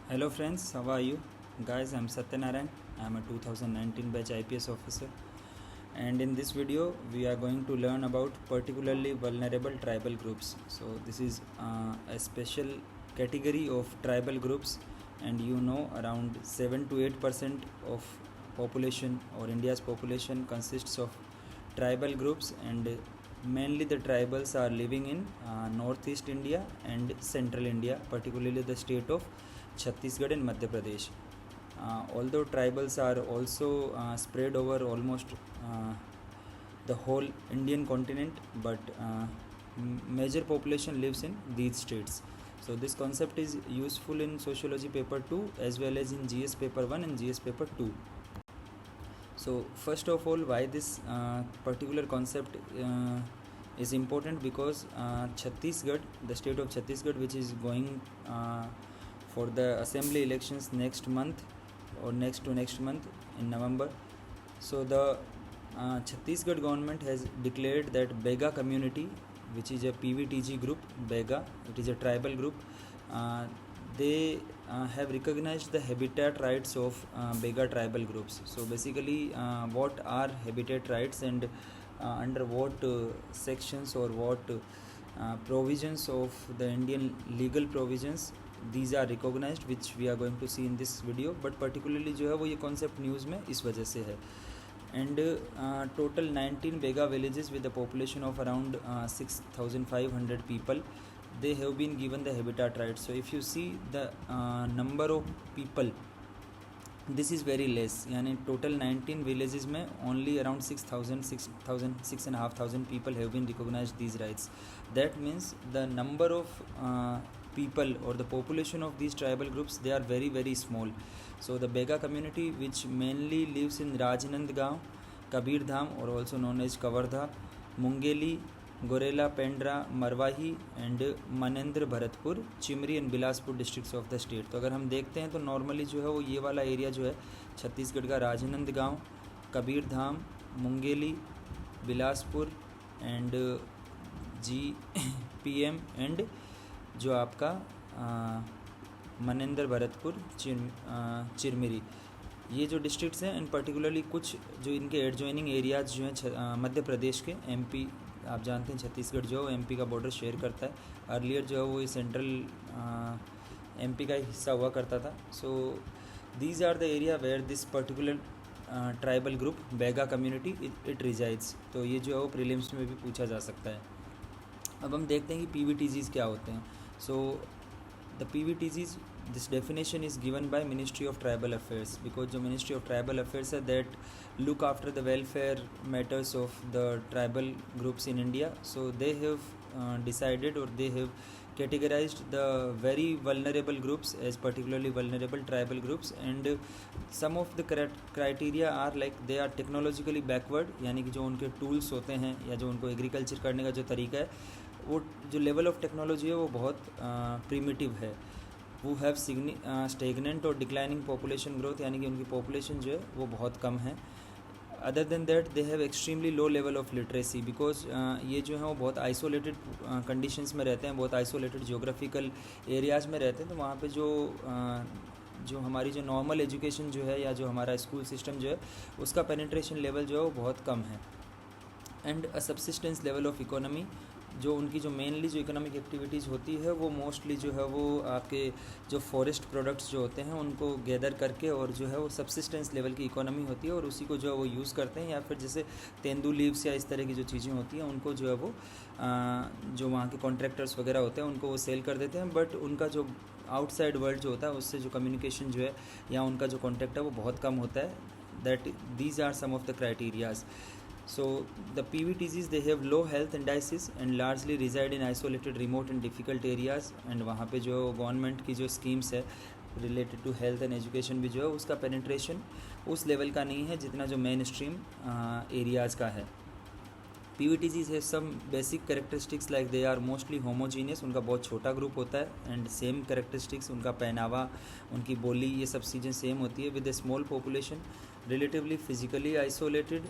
Hello friends, how are you? Guys, I'm Satyanarayan. I'm a 2019 batch IPS officer, and in this video we are going to learn about particularly vulnerable tribal groups. So this is a special category of tribal groups, and around 7 to 8% of population or India's population consists of tribal groups, and mainly the tribals are living in northeast India and central India, particularly the state of Chhattisgarh and Madhya Pradesh. Although tribals are also spread over almost the whole Indian continent, but major population lives in these states. So this concept is useful in sociology paper 2 as well as in GS paper 1 and GS paper 2. So first of all, why this particular concept is important? Because Chhattisgarh, the state of Chhattisgarh, which is going for the assembly elections next month or next to next month in November. So the Chhattisgarh government has declared that Bega community, which is a PVTG group, Bega, it is a tribal group, they have recognized the habitat rights of Bega tribal groups. So basically, what are habitat rights and under what sections or what provisions of the Indian legal provisions these are recognized, which we are going to see in this video. But particularly जो है वो ये concept news में इस वजह से है. And total 19 Bega villages with a population of around 6,500 people, they have been given the habitat rights. So if you see the number of people, this is very less. यानी total 19 villages में only around 6,500 people have been recognized these rights. That means the number of people or the population of these tribal groups, they are very very small. So the Bega community, which mainly lives in Rajnandgaon, Kabir Dham, or also known as Kavardha, Mungeli, Gorela, Pendra, Marwahi and Manendra Bharatpur, Chirmiri and Bilaspur districts of the state. तो अगर हम देखते हैं तो normally जो है वो ये वाला एरिया जो है छत्तीसगढ़ का Rajnandgaon, Kabir Dham, Mungeli, Bilaspur and GPM and जो आपका मनेंद्र भरतपुर, चिरमिरी, ये जो डिस्ट्रिक्ट्स हैं. एंड पर्टिकुलरली कुछ जो इनके एडजॉइनिंग एरियाज जो हैं मध्य प्रदेश के, MP, आप जानते हैं छत्तीसगढ़ जो है MP का बॉर्डर शेयर करता है. अर्लियर जो है वो सेंट्रल MP का हिस्सा हुआ करता था. So these are the area where this particular tribal group Baiga community it resides. तो ये जो है वो प्रीलिम्स में भी पूछा जा सकता है. अब हम देखते हैं कि PVTGs क्या होते हैं. So the PVTGs, this definition is given by Ministry of Tribal Affairs, because the Ministry of Tribal Affairs है that look after the welfare matters of the tribal groups in India. So they have decided or they have categorized the very vulnerable groups as particularly vulnerable tribal groups, and some of the criteria are like they are technologically backward, यानी कि जो उनके tools होते हैं या जो उनको agriculture करने का जो तरीका है, वो जो लेवल ऑफ टेक्नोलॉजी है वो बहुत प्रीमिटिव है. वो हैव स्टेगनेंट और डिक्लाइनिंग पॉपुलेशन ग्रोथ, यानी कि उनकी पॉपुलेशन जो है वो बहुत कम है. Other than that they have extremely low level of literacy, because ये जो है वो बहुत आइसोलेटेड कंडीशंस में रहते हैं, बहुत आइसोलेटेड जोग्राफिकल एरियाज़ में रहते हैं. तो वहाँ पे जो हमारी जो नॉर्मल एजुकेशन जो है या जो हमारा स्कूल सिस्टम जो है उसका पेनिट्रेशन लेवल जो है वो बहुत कम है. And a subsistence level of economy, जो उनकी जो मेनली जो इकोनॉमिक एक्टिविटीज़ होती है वो मोस्टली जो है वो आपके जो फॉरेस्ट प्रोडक्ट्स जो होते हैं उनको गैदर करके और जो है वो सब्सिस्टेंस लेवल की इकोनॉमी होती है और उसी को जो है वो यूज़ करते हैं, या फिर जैसे तेंदू लीव्स या इस तरह की जो चीज़ें होती हैं उनको जो है वो जो वहाँ के कॉन्ट्रैक्टर्स वगैरह होते हैं उनको वो सेल कर देते हैं. बट उनका जो आउटसाइड वर्ल्ड जो होता है उससे जो कम्युनिकेशन जो है या उनका जो कॉन्टैक्ट है वो बहुत कम होता है. That these are some of the criterias. So the PVTGs, they have low health indices and largely reside in isolated, remote and difficult areas. And वहाँ पे जो गवर्नमेंट की जो स्कीम्स है related to health and education भी जो है उसका पेनिट्रेशन उस लेवल का नहीं है जितना जो मेन स्ट्रीम एरियाज़ का है. PVTGs है some basic characteristics like they are mostly homogeneous, उनका बहुत छोटा ग्रुप होता है. एंड सेम कैरेक्टरिस्टिक्स, उनका पहनावा, उनकी बोली, ये सब चीज़ें सेम होती है. With a small population, relatively physically isolated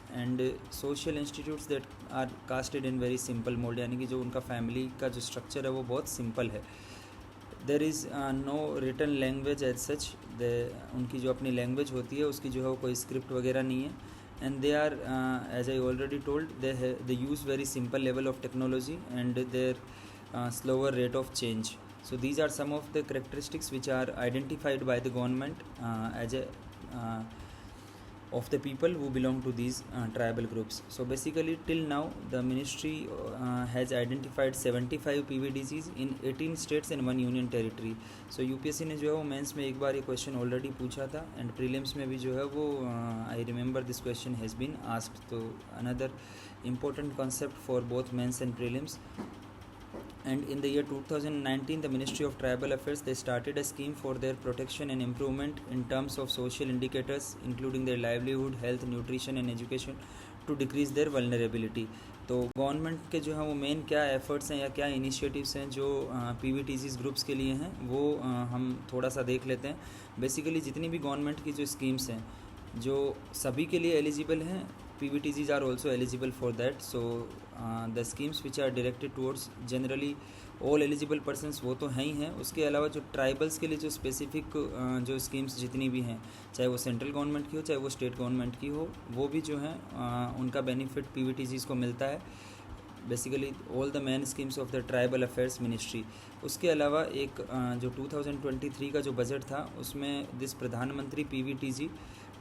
and social institutes that are casted in very simple mould, यानी कि जो उनका फैमिली का जो स्ट्रक्चर है वो बहुत सिंपल है. There is no written language as such, उनकी जो अपनी लैंग्वेज होती है उसकी जो है वो कोई स्क्रिप्ट वगैरह नहीं है. And they are, as I already told, they use very simple level of technology and their slower rate of change. So these are some of the characteristics which are identified by the government as a of the people who belong to these tribal groups. So basically till now the ministry has identified 75 PVDCs in 18 states and 1 union territory. So UPSC ने जो है वो mains में एक बार ये question already पूछा था and prelims में भी जो है वो I remember this question has been asked. तो another important concept for both mains and prelims. And in the year 2019 the Ministry of Tribal Affairs, they started a scheme for their protection and improvement in terms of social indicators including their livelihood, health, nutrition and education to decrease their vulnerability. तो government के जो है वो main क्या efforts हैं या क्या initiatives हैं जो PVTCs ग्रुप्स के लिए हैं वो हम थोड़ा सा देख लेते हैं. बेसिकली जितनी भी गवर्नमेंट की जो स्कीम्स हैं जो सभी के लिए एलिजिबल हैं, PVTCs are also eligible for that. So the schemes which are directed towards generally all eligible persons वो तो हैं ही हैं. उसके अलावा जो ट्राइबल्स के लिए जो स्पेसिफिक जो स्कीम्स जितनी भी हैं, चाहे वो सेंट्रल गवर्नमेंट की हो चाहे वो स्टेट गवर्नमेंट की हो, वो भी जो हैं उनका बेनिफिट PVTCs को मिलता है. Basically all the main schemes of the tribal affairs ministry. उसके अलावा एक जो 2023 का जो बजट था उसमें दिस प्रधानमंत्री PVTC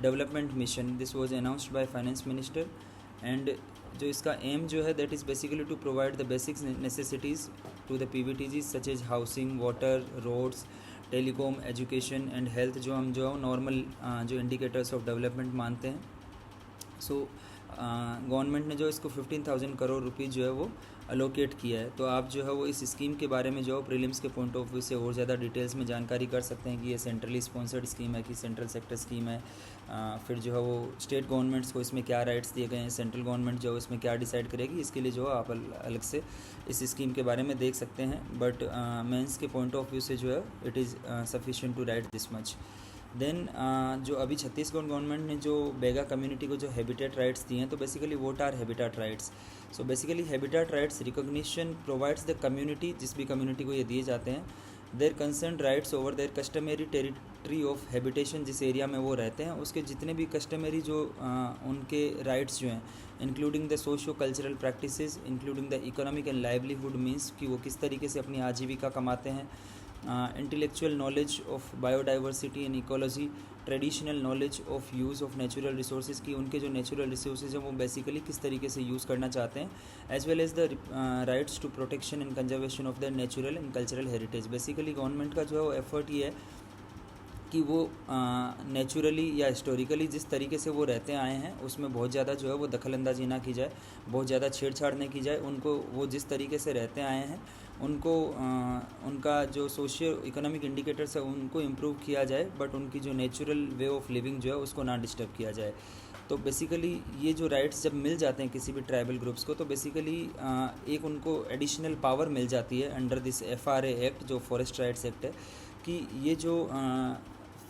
development mission, this was announced by finance minister. And जो इसका एम जो है that is basically to provide the basic necessities to the PVTCs such as housing, water, roads, telecom, education and health, जो हम जो है normal जो indicators of development मानते हैं. सो गवर्नमेंट ने जो इसको 15,000 करोड़ रुपये जो है वो अलोकेट किया है. तो आप जो है वो इस स्कीम के बारे में जो प्रीलिम्स के पॉइंट ऑफ व्यू से और ज़्यादा डिटेल्स में जानकारी कर सकते हैं कि ये सेंट्रली स्पॉन्सर्ड स्कीम है कि सेंट्रल सेक्टर स्कीम है. फिर जो है वो स्टेट गवर्नमेंट्स को इसमें क्या राइट्स दिए गए हैं, सेंट्रल गवर्नमेंट जो है इसमें क्या डिसाइड करेगी, इसके लिए जो है आप अलग से इस स्कीम के बारे में देख सकते हैं. बट मेंस के पॉइंट ऑफ व्यू से जो है it is sufficient to write this much. Then जो अभी छत्तीसगढ़ गवर्नमेंट ने जो बेगा कम्युनिटी को जो हैबिटेट राइट्स दिए हैं, तो basically what are habitat rights. So basically habitat rights recognition provides the community, जिस भी कम्युनिटी को ये दिए जाते हैं, their concern rights over their customary territory of habitation, जिस एरिया में वो रहते हैं उसके जितने भी कस्टमरी जो उनके राइट्स जो हैं, including the socio cultural practices, including the economic and livelihood, means कि वो किस तरीके से अपनी आजीविका कमाते हैं, intellectual knowledge of biodiversity and ecology, traditional knowledge of use of natural resources की उनके जो नेचुरल रिसोर्सेज हैं वो बेसिकली किस तरीके से यूज़ करना चाहते हैं, as well as the rights to protection and conservation of the natural and cultural heritage. Basically government का जो है वो एफर्ट ये है कि वो नेचुरली या हिस्टोरिकली जिस तरीके से वो रहते आए हैं उसमें बहुत ज़्यादा जो है वो दखलंदाजी ना की जाए, बहुत ज़्यादा छेड़छाड़ नहीं की जाए. उनको वो जिस तरीके से रहते आए हैं उनको उनका जो सोशियो इकोनॉमिक इंडिकेटर्स है उनको इम्प्रूव किया जाए, बट उनकी जो नेचुरल वे ऑफ लिविंग जो है उसको ना डिस्टर्ब किया जाए. तो बेसिकली ये जो राइट्स जब मिल जाते हैं किसी भी ट्राइबल ग्रुप्स को, तो बेसिकली एक उनको एडिशनल पावर मिल जाती है अंडर दिस FRA एक्ट, जो फॉरेस्ट राइट्स एक्ट है, कि ये जो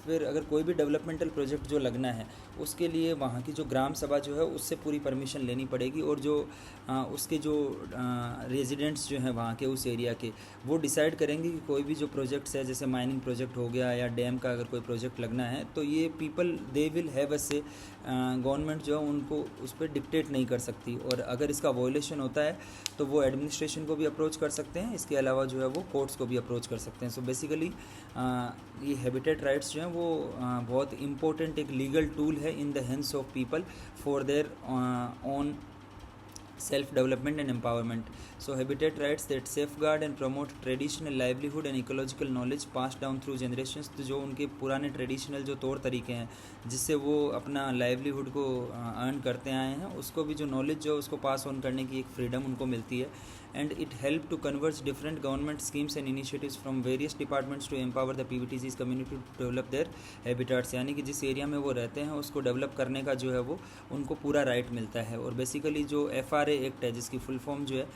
फिर अगर कोई भी डेवलपमेंटल प्रोजेक्ट जो लगना है उसके लिए वहाँ की जो ग्राम सभा जो है उससे पूरी परमिशन लेनी पड़ेगी, और जो उसके जो रेजिडेंट्स जो हैं वहाँ के उस एरिया के, वो डिसाइड करेंगे कि कोई भी जो प्रोजेक्ट्स है, जैसे माइनिंग प्रोजेक्ट हो गया या डैम का अगर कोई प्रोजेक्ट लगना है, तो ये people they will have a से. गवर्नमेंट जो है उनको उस पर डिक्टेट नहीं कर सकती, और अगर इसका वॉयलेशन होता है तो वो एडमिनिस्ट्रेशन को भी अप्रोच कर सकते हैं, इसके अलावा जो है वो कोर्ट्स को भी अप्रोच कर सकते हैं. सो बेसिकली ये हैबिटेट राइट्स जो हैं वो बहुत इंपॉर्टेंट एक लीगल टूल है in the hands of people for their own self-development and empowerment. So habitat rights that safeguard and promote traditional livelihood and ecological knowledge passed down through generations. तो जो उनके पुराने ट्रेडिशनल जो तौर तरीके हैं जिससे वो अपना लाइवलीहुड को अर्न करते आए हैं, उसको भी जो नॉलेज जो उसको पास ऑन करने की एक फ्रीडम उनको मिलती है. And it helped to converge different government schemes and initiatives from various departments to empower the PVTCs community to develop their habitats. यानी कि जिस एरिया में वो रहते हैं उसको डेवलप करने का जो है वो उनको पूरा राइट मिलता है. और बेसिकली जो FRA एक्ट है, जिसकी फुल फॉर्म जो है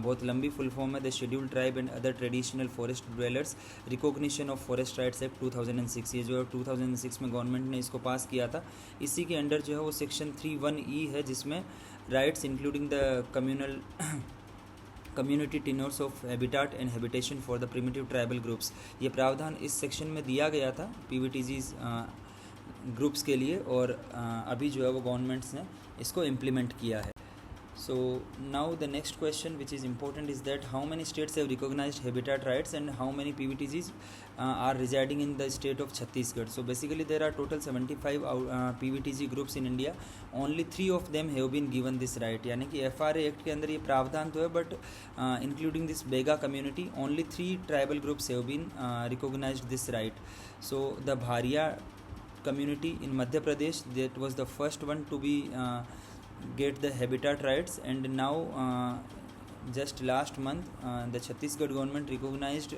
बहुत लंबी फुल फॉर्म है, the scheduled tribe and other traditional forest dwellers recognition of forest rights act 2006, ये जो है 2006 में गवर्नमेंट ने इसको पास किया था. इसी के अंडर जो है वो सेक्शन 3(1)(e) है, जिसमें rights including the communal community tenures of habitat and habitation for the primitive tribal groups. ये प्रावधान इस सेक्शन में दिया गया था पीवीटीजीज ग्रुप्स के लिए, और अभी जो है वो गवर्नमेंट्स ने इसको इम्प्लीमेंट किया है। So now the next question which is important is that how many states have recognized habitat rights and how many PVTGs are residing in the state of Chhattisgarh. So basically there are total 75 PVTG groups in India. Only 3 of them have been given this right. यानी कि FRA act के अंदर ये प्रावधान तो है, but including this Bega community only 3 tribal groups have been recognized this right. So the Bharia community in Madhya Pradesh, that was the first one to be get the habitat rights, and now just last month the Chhattisgarh government recognized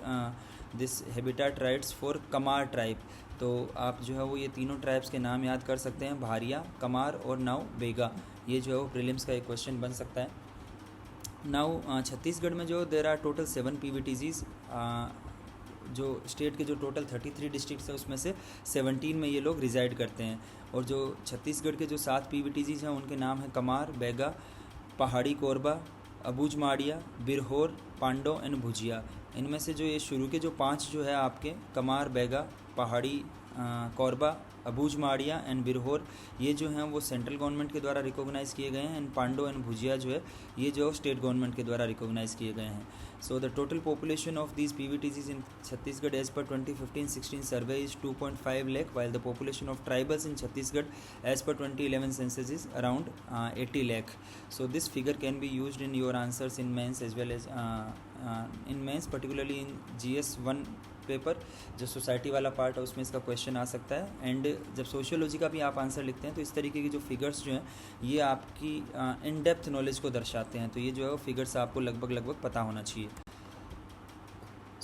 this habitat rights for Kamar tribe. तो आप जो है वो ये तीनों tribes के नाम याद कर सकते हैं, भारिया, कमार और नाउ बेगा। ये जो है वो प्रीलिम्स का एक क्वेश्चन बन सकता है। नाउ छत्तीसगढ़ में जो देर आर टोटल 7 PVTGs, जो स्टेट के जो टोटल 33 डिस्ट्रिक्ट्स हैं उसमें से 17 में ये लोग रिजाइड करते हैं। और जो छत्तीसगढ़ के जो 7 PVTGs हैं उनके नाम हैं कमार, बैगा, पहाड़ी कोरबा, अबूझ माड़िया, बिरहोर, पांडो एंड भुजिया। इनमें से जो ये शुरू के जो 5 जो है आपके कमार, बैगा, पहाड़ी कोरबा, अबूझ माड़िया एंड बिरहोर, ये जो हैं वो सेंट्रल गवर्नमेंट के द्वारा रिकॉग्नाइज़ किए गए हैं, एंड पांडो एंड भुजिया जो है ये जो स्टेट गवर्नमेंट के द्वारा रिकॉग्नाइज़ किए गए हैं। So the total population of these PVTGs in Chhattisgarh as per 2015-16 survey is 2.5 lakh, while the population of tribals in Chhattisgarh as per 2011 census is around 80 lakh. So this figure can be used in your answers in mains as well as in mains, particularly in GS1 paper जो society वाला part है उसमें इसका question आ सकता है। And जब sociology का भी आप आंसर लिखते हैं तो इस तरीके की जो फिगर्स जो हैं ये आपकी इन डेप्थ नॉलेज को दर्शाते हैं, तो ये जो है वो फिगर्स आपको लगभग पता होना चाहिए।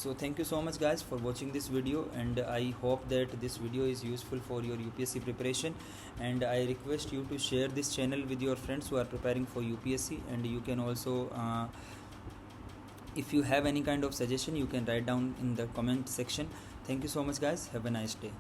So thank you so much guys for watching this video, and I hope that this video is useful for your UPSC preparation, and I request you to share this channel with your friends who are preparing for UPSC, and you can also if you have any kind of suggestion you can write down in the comment section. Thank you so much guys, have a nice day.